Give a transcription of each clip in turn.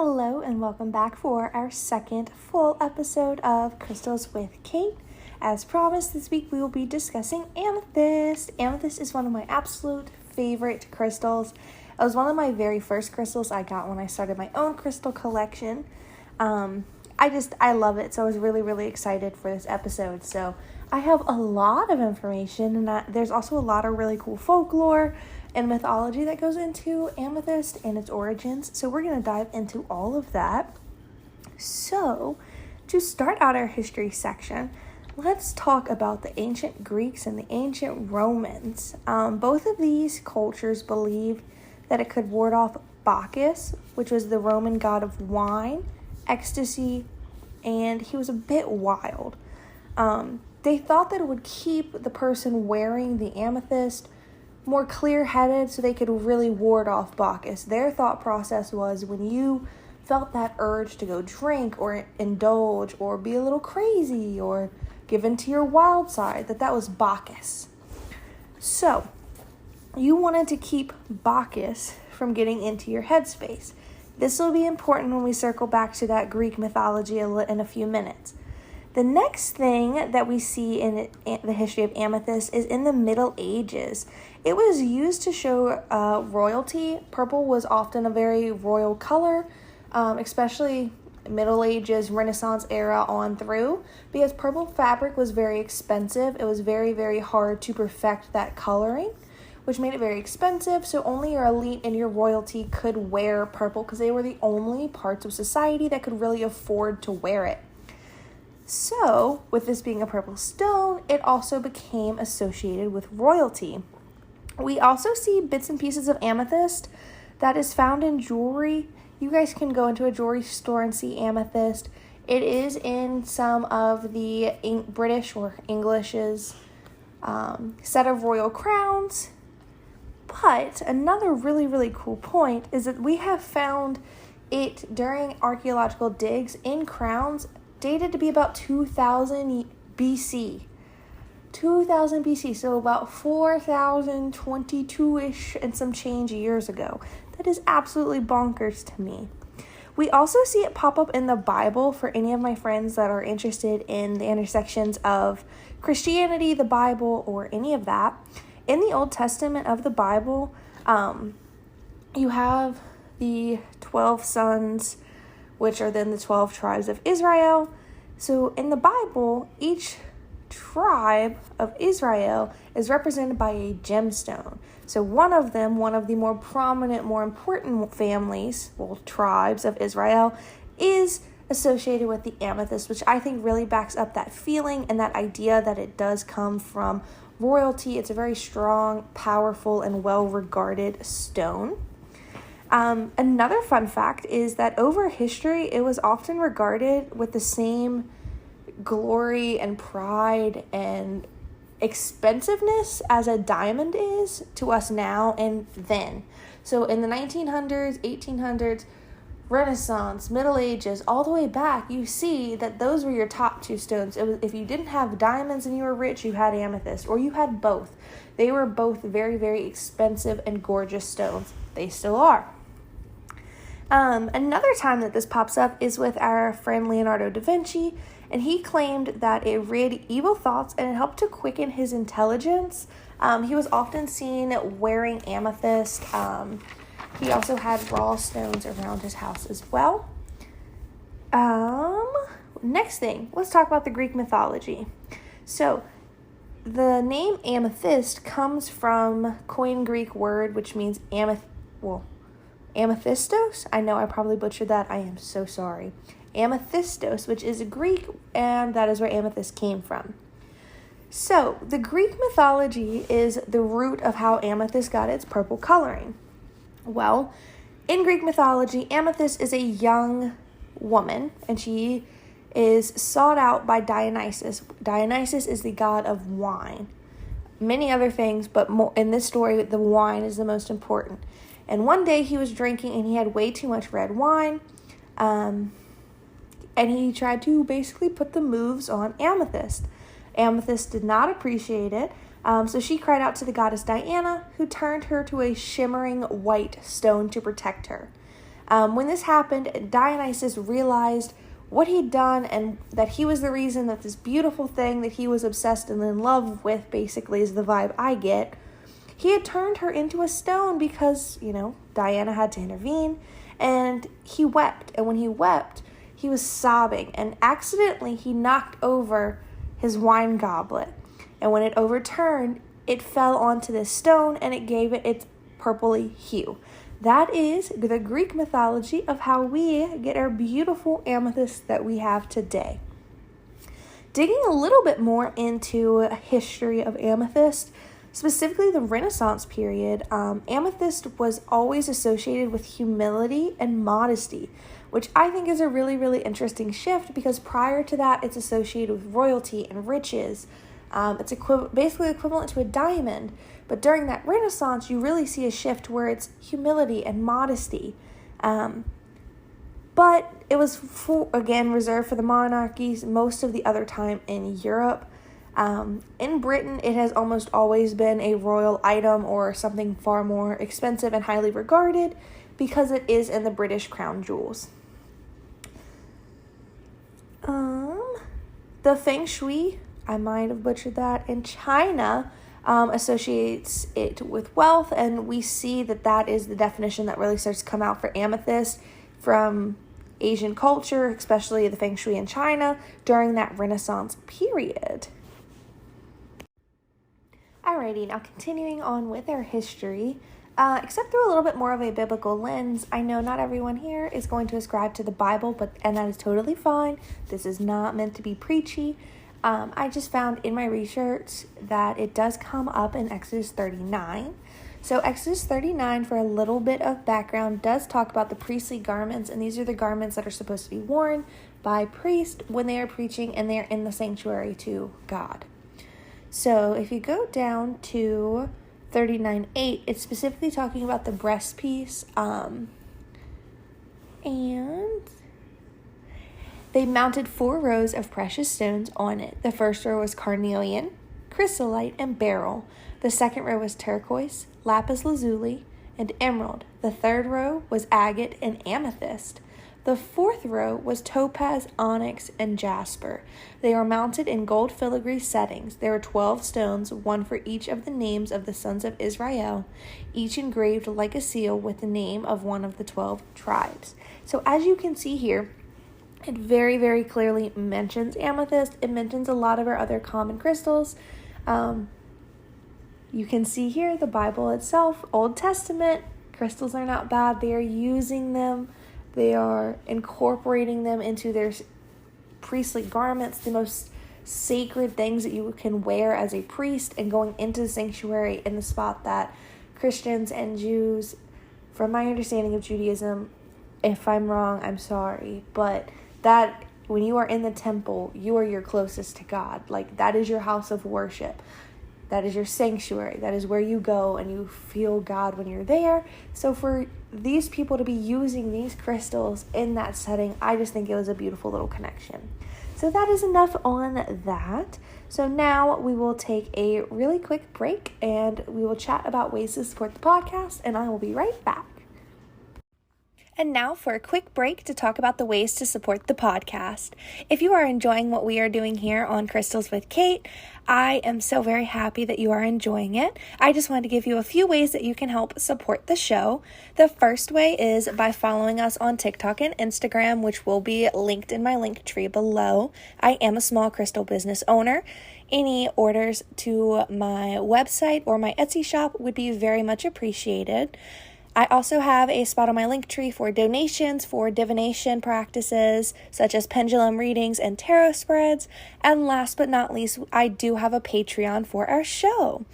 Hello and welcome back for our second full episode of Crystals with Kate. As promised, this week we will be discussing amethyst. Amethyst is one of my absolute favorite crystals. It was one of my very first crystals I got when I started my own crystal collection. I love it, so I was really excited for this episode. So I have a lot of information, and there's also a lot of really cool folklore and mythology that goes into amethyst and its origins. So we're going to dive into all of that. So to start out our history section, let's talk about the ancient Greeks and the ancient Romans. Both of these cultures believed that it could ward off Bacchus, which was the Roman god of wine, ecstasy, and he was a bit wild. They thought that it would keep the person wearing the amethyst more clear-headed so they could really ward off Bacchus. Their thought process was when you felt that urge to go drink or indulge or be a little crazy or give into your wild side, that was Bacchus. So you wanted to keep Bacchus from getting into your headspace. This will be important when we circle back to that Greek mythology in a few minutes. The next thing that we see in the history of amethyst is in the Middle Ages. It was used to show royalty. Purple was often a very royal color, especially Middle Ages, Renaissance era on through, because purple fabric was very expensive. It was very hard to perfect that coloring, which made it very expensive, so only your elite and your royalty could wear purple because they were the only parts of society that could really afford to wear it. So, with this being a purple stone, it also became associated with royalty. We also see bits and pieces of amethyst that is found in jewelry. You guys can go into a jewelry store and see amethyst. It is in some of the British or English's set of royal crowns. But another really cool point is that we have found it during archaeological digs in crowns dated to be about 2000 BC. 2000 BC, so about 4022-ish and some change years ago. That is absolutely bonkers to me. We also see it pop up in the Bible for any of my friends that are interested in the intersections of Christianity, the Bible, or any of that. In the Old Testament of the Bible, you have the 12 sons, which are then the 12 tribes of Israel. So in the Bible, each tribe of Israel is represented by a gemstone. So one of the more prominent, more important families, tribes of Israel, is associated with the amethyst, which I think really backs up that feeling and that idea that it does come from royalty. It's a very strong, powerful, and well-regarded stone. Another fun fact is that over history, it was often regarded with the same glory and pride and expensiveness as a diamond is to us now and then. So in the 1900s, 1800s, Renaissance, Middle Ages, all the way back, you see that those were your top two stones. If you didn't have diamonds and you were rich, you had amethyst, or you had both. They were both very expensive and gorgeous stones. They still are. Another time that this pops up is with our friend Leonardo da Vinci, and he claimed that it rid evil thoughts and it helped to quicken his intelligence. He was often seen wearing amethyst. He also had raw stones around his house as well. Next thing, let's talk about the Greek mythology. So, the name amethyst comes from Koine Greek word, which means amethystos. I know I probably butchered that. I am so sorry. Amethystos, which is a Greek, and that is where amethyst came from. So, the Greek mythology is the root of how amethyst got its purple coloring. Well, in Greek mythology, amethyst is a young woman, and she is sought out by Dionysus. Dionysus is the god of wine. Many other things, but in this story, the wine is the most important. And one day he was drinking, and he had way too much red wine, and he tried to basically put the moves on Amethyst. Amethyst did not appreciate it, so she cried out to the goddess Diana, who turned her to a shimmering white stone to protect her. When this happened, Dionysus realized what he'd done and that he was the reason that this beautiful thing that he was obsessed and in love with, basically is the vibe I get. He had turned her into a stone because, Diana had to intervene, and he wept. And when he wept, he was sobbing, and accidentally he knocked over his wine goblet. And when it overturned, it fell onto this stone, and it gave it its purpley hue. That is the Greek mythology of how we get our beautiful amethyst that we have today. Digging a little bit more into a history of amethyst, specifically the Renaissance period, amethyst was always associated with humility and modesty, which I think is a really, really interesting shift because prior to that, it's associated with royalty and riches. It's basically equivalent to a diamond. But during that Renaissance, you really see a shift where it's humility and modesty. But it was, reserved for the monarchies most of the other time in Europe. In Britain, it has almost always been a royal item or something far more expensive and highly regarded because it is in the British crown jewels. The Feng Shui, I might have butchered that, in China associates it with wealth, and we see that is the definition that really starts to come out for amethyst from Asian culture, especially the Feng Shui in China, during that Renaissance period. Alrighty, now continuing on with our history, except through a little bit more of a biblical lens. I know not everyone here is going to ascribe to the Bible, and that is totally fine. This is not meant to be preachy. I just found in my research that it does come up in Exodus 39. So Exodus 39, for a little bit of background, does talk about the priestly garments, and these are the garments that are supposed to be worn by priests when they are preaching and they're in the sanctuary to God. So if you go down to 39:8, it's specifically talking about the breastpiece, and they mounted 4 rows of precious stones on it. The first row was carnelian, chrysolite, and beryl. The second row was turquoise, lapis lazuli, and emerald. The third row was agate and amethyst. The fourth row was topaz, onyx, and jasper. They are mounted in gold filigree settings. There were 12 stones, one for each of the names of the sons of Israel, each engraved like a seal with the name of one of the 12 tribes. So as you can see here, it very, very clearly mentions amethyst. It mentions a lot of our other common crystals. You can see here the Bible itself, Old Testament. Crystals are not bad. They are using them. They are incorporating them into their priestly garments, the most sacred things that you can wear as a priest, and going into the sanctuary in the spot that Christians and Jews, from my understanding of Judaism, if I'm wrong, I'm sorry, but that when you are in the temple, you are your closest to God. Like, that is your house of worship. That is your sanctuary. That is where you go and you feel God when you're there. So for these people to be using these crystals in that setting, I just think it was a beautiful little connection. So that is enough on that. So now we will take a really quick break and we will chat about ways to support the podcast, and I will be right back. And now for a quick break to talk about the ways to support the podcast. If you are enjoying what we are doing here on Crystals with Kate, I am so very happy that you are enjoying it. I just wanted to give you a few ways that you can help support the show. The first way is by following us on TikTok and Instagram, which will be linked in my link tree below. I am a small crystal business owner. Any orders to my website or my Etsy shop would be very much appreciated. I also have a spot on my link tree for donations for divination practices, such as pendulum readings and tarot spreads. And last but not least, I do have a Patreon for our show.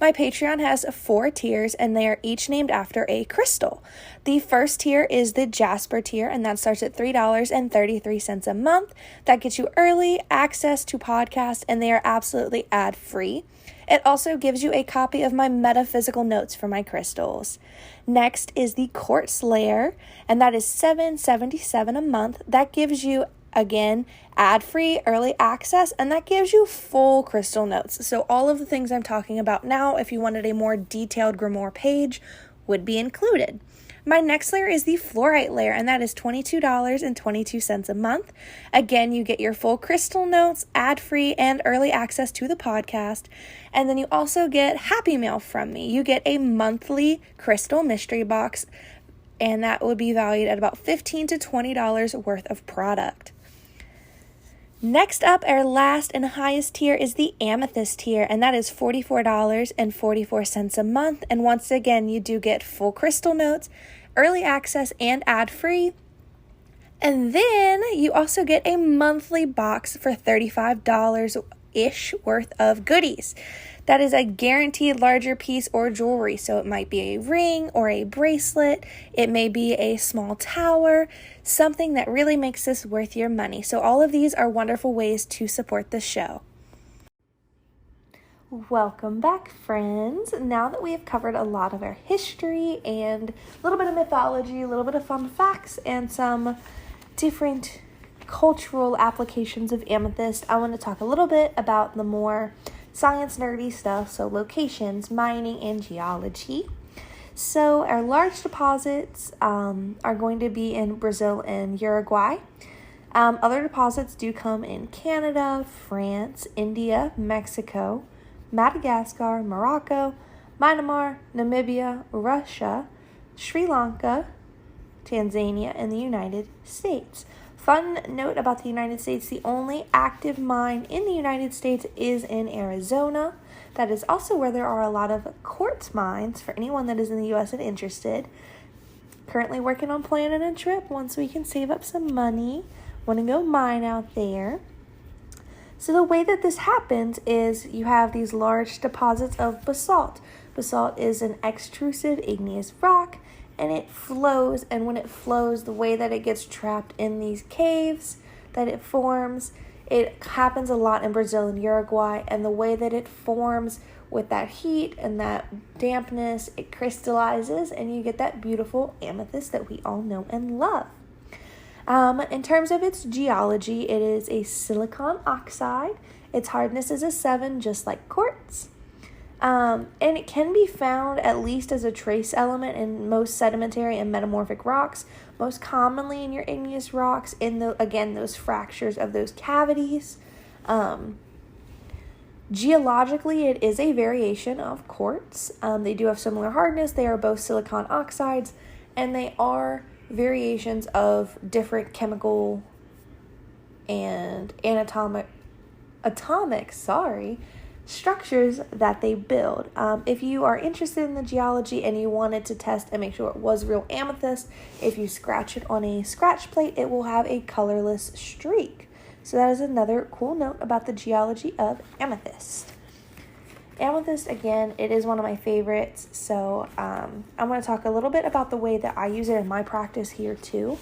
My Patreon has 4 tiers, and they are each named after a crystal. The first tier is the Jasper tier, and that starts at $3.33 a month. That gets you early access to podcasts, and they are absolutely ad-free. It also gives you a copy of my metaphysical notes for my crystals. Next is the Quartz layer, and that is $7.77 a month. That gives you, again, ad-free early access, and that gives you full crystal notes. So all of the things I'm talking about now, if you wanted a more detailed grimoire page, would be included. My next layer is the fluorite layer, and that is $22.22 a month. Again, you get your full crystal notes, ad-free, and early access to the podcast. And then you also get Happy Mail from me. You get a monthly crystal mystery box, and that would be valued at about $15 to $20 worth of product. Next up, our last and highest tier is the Amethyst tier, and that is $44.44 a month. And once again, you do get full crystal notes, early access, and ad-free. And then you also get a monthly box for $35-ish worth of goodies. That is a guaranteed larger piece or jewelry. So it might be a ring or a bracelet. It may be a small tower, something that really makes this worth your money. So all of these are wonderful ways to support the show. Welcome back, friends. Now that we have covered a lot of our history and a little bit of mythology, a little bit of fun facts, and some different cultural applications of amethyst, I want to talk a little bit about the more science nerdy stuff, so locations, mining, and geology. So our large deposits are going to be in Brazil and Uruguay. Other deposits do come in Canada, France, India, Mexico, Madagascar, Morocco, Myanmar, Namibia, Russia, Sri Lanka, Tanzania, and the United States. Fun note about the United States, the only active mine in the United States is in Arizona. That is also where there are a lot of quartz mines for anyone that is in the U.S. and interested. Currently working on planning a trip once we can save up some money. Want to go mine out there. So the way that this happens is you have these large deposits of basalt. Basalt is an extrusive igneous rock, and it flows, and when it flows, the way that it gets trapped in these caves that it forms, it happens a lot in Brazil and Uruguay, and the way that it forms with that heat and that dampness, it crystallizes, and you get that beautiful amethyst that we all know and love. In terms of its geology, it is a silicon oxide. Its hardness is a 7, just like quartz. And it can be found at least as a trace element in most sedimentary and metamorphic rocks, most commonly in your igneous rocks, in those fractures of those cavities. Geologically, it is a variation of quartz. They do have similar hardness. They are both silicon oxides, and they are variations of different chemical and atomic structures that they build. If you are interested in the geology and you wanted to test and make sure it was real amethyst, if you scratch it on a scratch plate, it will have a colorless streak. So that is another cool note about the geology of amethyst. Amethyst, again, it is one of my favorites, so I'm going to talk a little bit about the way that I use it in my practice here too.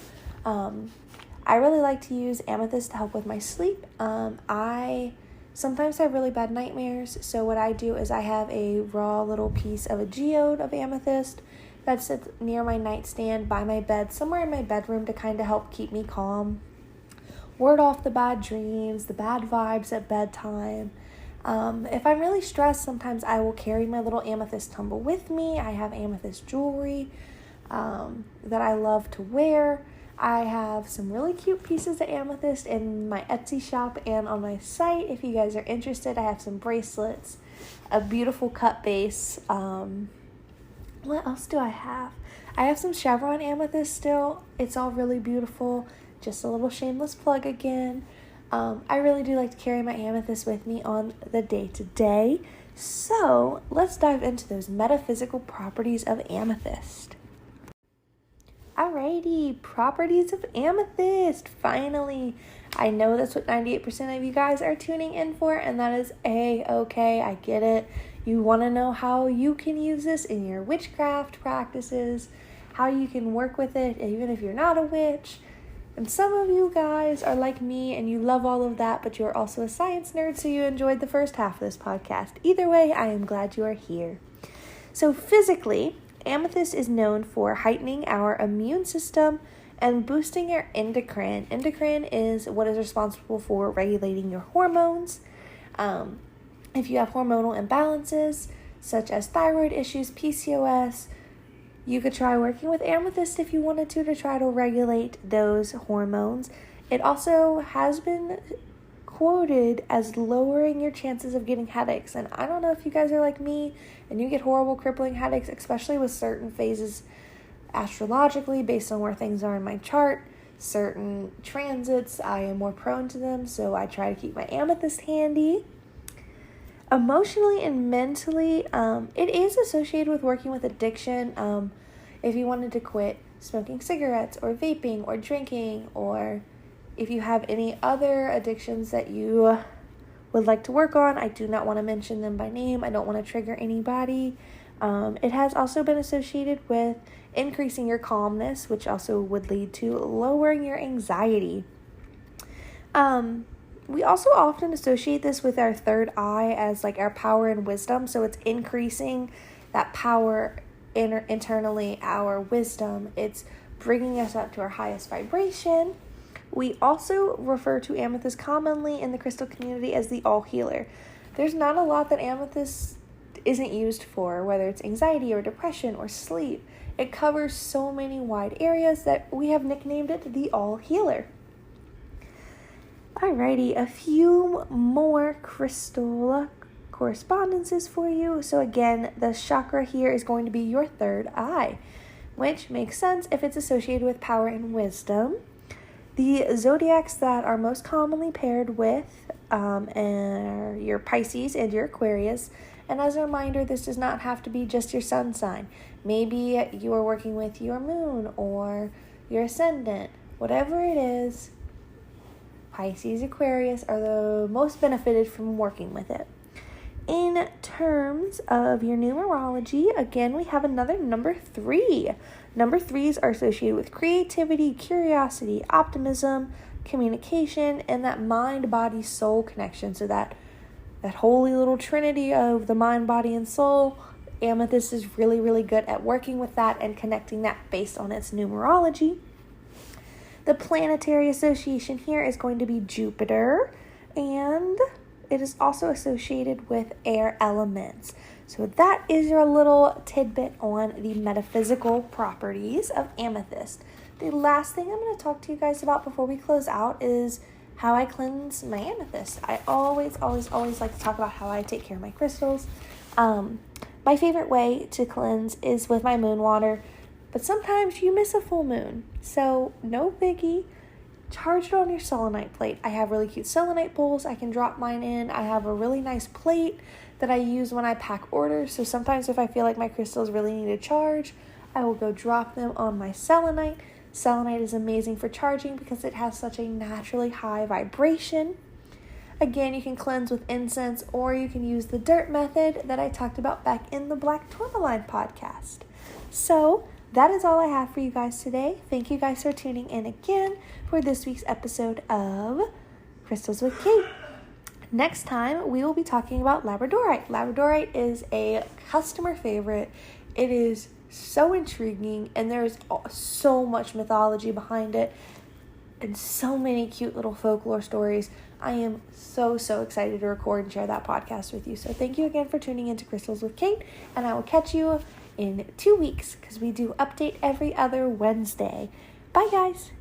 I really like to use amethyst to help with my sleep. I sometimes have really bad nightmares, so what I do is I have a raw little piece of a geode of amethyst that sits near my nightstand by my bed, somewhere in my bedroom, to kind of help keep me calm, ward off the bad dreams, the bad vibes at bedtime. If I'm really stressed, sometimes I will carry my little amethyst tumble with me. I have amethyst jewelry that I love to wear. I have some really cute pieces of amethyst in my Etsy shop and on my site. If you guys are interested, I have some bracelets, a beautiful cut base. What else do I have? I have some chevron amethyst still. It's all really beautiful. Just a little shameless plug again. I really do like to carry my amethyst with me on the day-to-day. So let's dive into those metaphysical properties of amethyst. Alrighty, properties of amethyst. Finally, I know that's what 98% of you guys are tuning in for, and that is A-okay. I get it. You want to know how you can use this in your witchcraft practices, how you can work with it even if you're not a witch. And some of you guys are like me and you love all of that, but you're also a science nerd, so you enjoyed the first half of this podcast. Either way, I am glad you are here. So physically, amethyst is known for heightening our immune system and boosting our endocrine. Endocrine is what is responsible for regulating your hormones. If you have hormonal imbalances, such as thyroid issues, PCOS, You could try working with amethyst if you wanted to try to regulate those hormones. It also has been quoted as lowering your chances of getting headaches. And I don't know if you guys are like me and you get horrible crippling headaches, especially with certain phases astrologically based on where things are in my chart. Certain transits, I am more prone to them, so I try to keep my amethyst handy. Emotionally and mentally, it is associated with working with addiction. If you wanted to quit smoking cigarettes or vaping or drinking, or if you have any other addictions that you would like to work on, I do not want to mention them by name. I don't want to trigger anybody. It has also been associated with increasing your calmness, which also would lead to lowering your anxiety. We also often associate this with our third eye as like our power and wisdom. So it's increasing that power internally, our wisdom. It's bringing us up to our highest vibration. We also refer to amethyst commonly in the crystal community as the all healer. There's not a lot that amethyst isn't used for, whether it's anxiety or depression or sleep. It covers so many wide areas that we have nicknamed it the all healer. Alrighty, a few more crystal correspondences for you. So again, the chakra here is going to be your third eye, which makes sense if it's associated with power and wisdom. The zodiacs that are most commonly paired with are your Pisces and your Aquarius. And as a reminder, this does not have to be just your sun sign. Maybe you are working with your moon or your ascendant. Whatever it is, Pisces, Aquarius are the most benefited from working with it. In terms of your numerology, again, we have another number 3. Number 3s are associated with creativity, curiosity, optimism, communication, and that mind-body-soul connection. So that holy little trinity of the mind, body, and soul, amethyst is really, really good at working with that and connecting that based on its numerology. The planetary association here is going to be Jupiter, and it is also associated with air elements. So that is your little tidbit on the metaphysical properties of amethyst. The last thing I'm going to talk to you guys about before we close out is how I cleanse my amethyst. I always like to talk about how I take care of my crystals. My favorite way to cleanse is with my moon water, but sometimes you miss a full moon, so no biggie. Charge it on your selenite plate. I have really cute selenite bowls I can drop mine in. I have a really nice plate that I use when I pack orders, so sometimes if I feel like my crystals really need a charge, I will go drop them on my selenite. Selenite is amazing for charging because it has such a naturally high vibration. Again, you can cleanse with incense, or you can use the dirt method that I talked about back in the Black Tourmaline podcast. So that is all I have for you guys today. Thank you guys for tuning in again for this week's episode of Crystals with Kate. Next time, we will be talking about labradorite. Labradorite is a customer favorite. It is so intriguing, and there's so much mythology behind it and so many cute little folklore stories. I am so excited to record and share that podcast with you. So thank you again for tuning into Crystals with Kate, and I will catch you in 2 weeks because we do update every other Wednesday. Bye, guys.